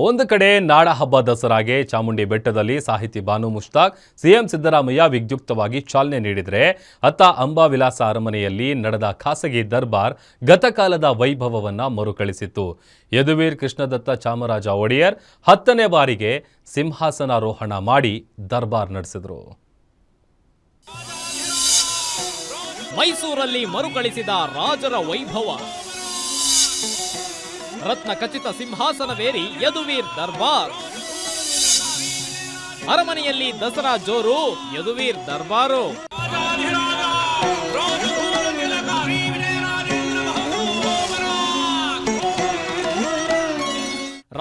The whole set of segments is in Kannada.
ಒಂದು ಕಡೆ ನಾಡ ಹಬ್ಬ ದಸರಾಗೆ ಚಾಮುಂಡಿ ಬೆಟ್ಟದಲ್ಲಿ ಸಾಹಿತಿ ಬಾನು ಮುಷ್ತಾಕ್ ಸಿಎಂ ಸಿದ್ದರಾಮಯ್ಯ ವಿದ್ಯುಕ್ತವಾಗಿ ಚಾಲನೆ ನೀಡಿದರೆ ಅತ್ತ ಅಂಬಾವಿಲಾಸ ಅರಮನೆಯಲ್ಲಿ ನಡೆದ ಖಾಸಗಿ ದರ್ಬಾರ್ ಗತಕಾಲದ ವೈಭವವನ್ನು ಮರುಕಳಿಸಿತ್ತು. ಯದುವೀರ್ ಕೃಷ್ಣದತ್ತ ಚಾಮರಾಜ ಒಡೆಯರ್ 10ನೇ ಬಾರಿಗೆ ಸಿಂಹಾಸನಾರೋಹಣ ಮಾಡಿ ದರ್ಬಾರ್ ನಡೆಸಿದರು. ಮೈಸೂರಲ್ಲಿ ಮರುಕಳಿಸಿದ ರಾಜರ ವೈಭವ. ರತ್ನ ಖಚಿತ ಸಿಂಹಾಸನವೇರಿ ಯದುವೀರ್ ದರ್ಬಾರ್. ಅರಮನೆಯಲ್ಲಿ ದಸರಾ ಜೋರು, ಯದುವೀರ್ ದರ್ಬಾರು.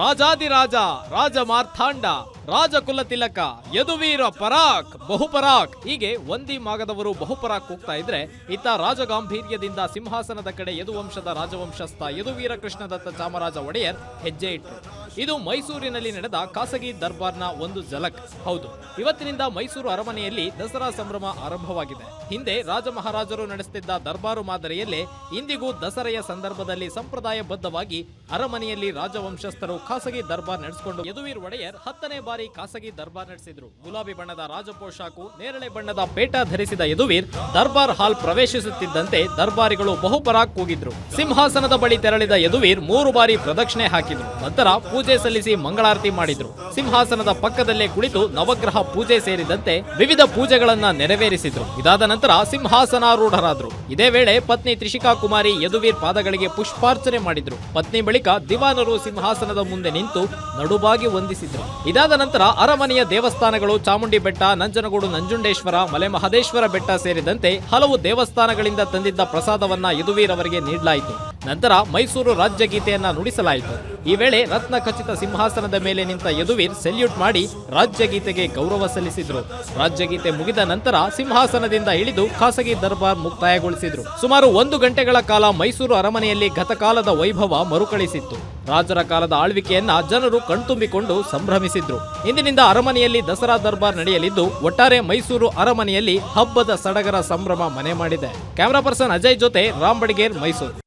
ರಾಜಾದಿರಾಜ, ರಾಜ ಮಾರ್ಥಾಂಡ, ರಾಜಕುಲ ತಿಲಕ, ಯದುವೀರ ಪರಾಕ್, ಬಹುಪರಾಕ್ ಹೀಗೆ ಒಂದಿ ಮಾಗದವರು ಬಹುಪರಾಕ್ ಕೂಗ್ತಾ ಇದ್ರೆ, ಇತ್ತ ರಾಜಗಾಂಭೀರ್ಯದಿಂದ ಸಿಂಹಾಸನದ ಕಡೆ ಯದುವಂಶದ ರಾಜವಂಶಸ್ಥ ಯದುವೀರ ಕೃಷ್ಣದತ್ತ ಚಾಮರಾಜ ಒಡೆಯರ್ ಹೆಜ್ಜೆ ಇಟ್ಟರು. ಇದು ಮೈಸೂರಿನಲ್ಲಿ ನಡೆದ ಖಾಸಗಿ ದರ್ಬಾರ್ನ ಒಂದು ಝಲಕ್. ಹೌದು, ಇವತ್ತಿನಿಂದ ಮೈಸೂರು ಅರಮನೆಯಲ್ಲಿ ದಸರಾ ಸಂಭ್ರಮ ಆರಂಭವಾಗಿದೆ. ಹಿಂದೆ ರಾಜ ಮಹಾರಾಜರು ನಡೆಸುತ್ತಿದ್ದ ದರ್ಬಾರು ಮಾದರಿಯಲ್ಲೇ ಇಂದಿಗೂ ದಸರೆಯ ಸಂದರ್ಭದಲ್ಲಿ ಸಂಪ್ರದಾಯಬದ್ಧವಾಗಿ ಅರಮನೆಯಲ್ಲಿ ರಾಜವಂಶಸ್ಥರು ಖಾಸಗಿ ದರ್ಬಾರ್ ನಡೆಸಿಕೊಂಡು ಯದುವೀರ್ ಒಡೆಯರ್ 10ನೇ ಬಾರಿ ಖಾಸಗಿ ದರ್ಬಾರ್ ನಡೆಸಿದ್ರು. ಗುಲಾಬಿ ಬಣ್ಣದ ರಾಜ ಪೋಷಾಕು, ನೇರಳೆ ಬಣ್ಣದ ಪೇಟ ಧರಿಸಿದ ಯದುವೀರ್ ದರ್ಬಾರ್ ಹಾಲ್ ಪ್ರವೇಶಿಸುತ್ತಿದ್ದಂತೆ ದರ್ಬಾರಿಗಳು ಬಹುಪರಾಕ್ ಕೂಗಿದ್ರು. ಸಿಂಹಾಸನದ ಬಳಿ ತೆರಳಿದ ಯದುವೀರ್ 3 ಬಾರಿ ಪ್ರದಕ್ಷಿಣೆ ಹಾಕಿದ್ರು. ನಂತರ ಪೂಜೆ ಸಲ್ಲಿಸಿ ಮಂಗಳಾರತಿ ಮಾಡಿದ್ರು. ಸಿಂಹಾಸನದ ಪಕ್ಕದಲ್ಲೇ ಕುಳಿತು ನವಗ್ರಹ ಪೂಜೆ ಸೇರಿದಂತೆ ವಿವಿಧ ಪೂಜೆಗಳನ್ನ ನೆರವೇರಿಸಿದ್ರು. ಇದಾದ ನಂತರ ಸಿಂಹಾಸನಾರೂಢರಾದ್ರು. ಇದೇ ವೇಳೆ ಪತ್ನಿ ತ್ರಿಷಿಕಾ ಕುಮಾರಿ ಯದುವೀರ್ ಪಾದಗಳಿಗೆ ಪುಷ್ಪಾರ್ಚನೆ ಮಾಡಿದ್ರು. ಪತ್ನಿ ಬಳಿಕ ದಿವಾನರು ಸಿಂಹಾಸನದ ಮುಂದೆ ನಿಂತು ನಡುಬಾಗಿ ವಂದಿಸಿದ್ರು. ಇದಾದ ನಂತರ ಅರಮನೆಯ ದೇವಸ್ಥಾನಗಳು ಚಾಮುಂಡಿ ಬೆಟ್ಟ, ನಂಜನಗೂಡು ನಂಜುಂಡೇಶ್ವರ, ಮಲೆ ಮಹದೇಶ್ವರ ಬೆಟ್ಟ ಸೇರಿದಂತೆ ಹಲವು ದೇವಸ್ಥಾನಗಳಿಂದ ತಂದಿದ್ದ ಪ್ರಸಾದವನ್ನ ಯದುವೀರ್ ಅವರಿಗೆ ನೀಡಲಾಯಿತು. ನಂತರ ಮೈಸೂರು ರಾಜ್ಯ ಗೀತೆಯನ್ನ ನುಡಿಸಲಾಯಿತು. ಈ ವೇಳೆ ರತ್ನ ಖಚಿತ ಸಿಂಹಾಸನದ ಮೇಲೆ ನಿಂತ ಯದುವೀರ್ ಸೆಲ್ಯೂಟ್ ಮಾಡಿ ರಾಜ್ಯ ಗೀತೆಗೆ ಗೌರವ ಸಲ್ಲಿಸಿದ್ರು. ರಾಜ್ಯ ಗೀತೆ ಮುಗಿದ ನಂತರ ಸಿಂಹಾಸನದಿಂದ ಇಳಿದು ಖಾಸಗಿ ದರ್ಬಾರ್ ಮುಕ್ತಾಯಗೊಳಿಸಿದ್ರು. ಸುಮಾರು 1 ಗಂಟೆಗಳ ಕಾಲ ಮೈಸೂರು ಅರಮನೆಯಲ್ಲಿ ಗತಕಾಲದ ವೈಭವ ಮರುಕಳಿಸಿತ್ತು. ರಾಜರ ಕಾಲದ ಆಳ್ವಿಕೆಯನ್ನ ಜನರು ಕಣ್ತುಂಬಿಕೊಂಡು ಸಂಭ್ರಮಿಸಿದ್ರು. ಇಂದಿನಿಂದ ಅರಮನೆಯಲ್ಲಿ ದಸರಾ ದರ್ಬಾರ್ ನಡೆಯಲಿದ್ದು, ಒಟ್ಟಾರೆ ಮೈಸೂರು ಅರಮನೆಯಲ್ಲಿ ಹಬ್ಬದ ಸಡಗರ ಸಂಭ್ರಮ ಮನೆ ಮಾಡಿದೆ. ಕ್ಯಾಮರಾ ಪರ್ಸನ್ ಅಜಯ್ ಜೊತೆ ರಾಮ್ ಬಡಿಗೇರ್, ಮೈಸೂರು.